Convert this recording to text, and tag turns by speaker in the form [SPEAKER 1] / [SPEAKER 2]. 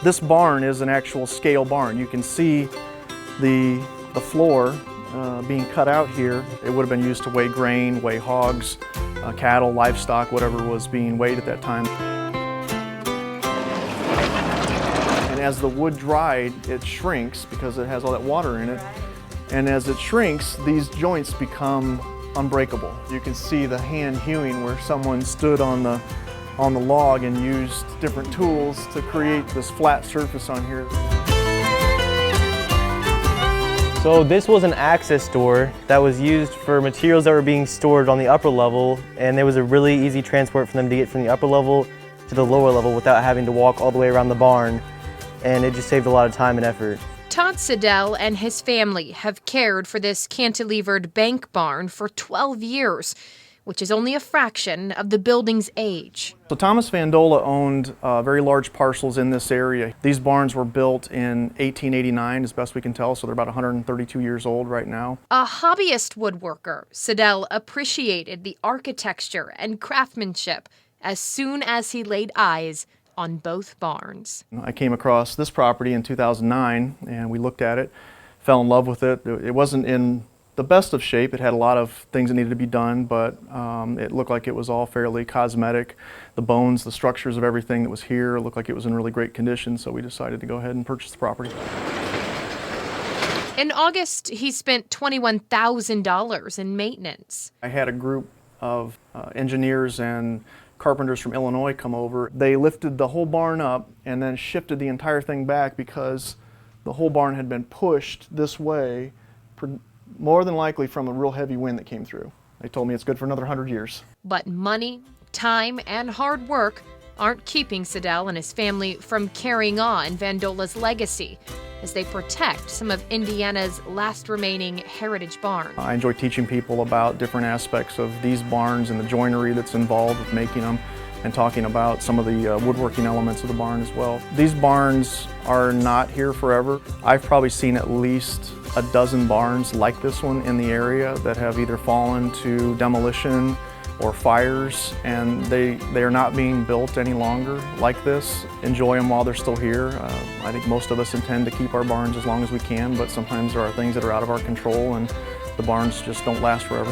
[SPEAKER 1] This barn is an actual scale barn. You can see the floor being cut out here. It would have been used to weigh grain, weigh hogs, cattle, livestock, whatever was being weighed at that time. And as the wood dried, it shrinks because it has all that water in it. And as it shrinks, these joints become unbreakable. You can see the hand hewing where someone stood on the log and used different tools to create this flat surface on here.
[SPEAKER 2] So this was an access door that was used for materials that were being stored on the upper level, and there was a really easy transport for them to get from the upper level to the lower level without having to walk all the way around the barn, and it just saved a lot of time and effort.
[SPEAKER 3] Todd Sidel and his family have cared for this cantilevered bank barn for 12 years, which is only a fraction of the building's age.
[SPEAKER 1] So Thomas Vandolah owned very large parcels in this area. These barns were built in 1889, as best we can tell, so they're about 132 years old right now.
[SPEAKER 3] A hobbyist woodworker, Sidel appreciated the architecture and craftsmanship as soon as he laid eyes on both barns.
[SPEAKER 1] I came across this property in 2009 and we looked at it, fell in love with it. It wasn't in the best of shape. It had a lot of things that needed to be done, but it looked like it was all fairly cosmetic. The bones, the structures of everything that was here looked like it was in really great condition, so we decided to go ahead and purchase the property.
[SPEAKER 3] In August, he spent $21,000 in maintenance.
[SPEAKER 1] I had a group of engineers and carpenters from Illinois come over. They lifted the whole barn up and then shifted the entire thing back because the whole barn had been pushed this way, more than likely from a real heavy wind that came through. They told me it's good for another 100 years.
[SPEAKER 3] But money, time, and hard work aren't keeping Sidel and his family from carrying on Vandolah's legacy as they protect some of Indiana's last remaining heritage barns.
[SPEAKER 1] I enjoy teaching people about different aspects of these barns and the joinery that's involved with making them, and talking about some of the woodworking elements of the barn as well. These barns are not here forever. I've probably seen at least a dozen barns like this one in the area that have either fallen to demolition or fires, and they are not being built any longer like this. Enjoy them while they're still here. I think most of us intend to keep our barns as long as we can, but sometimes there are things that are out of our control and the barns just don't last forever.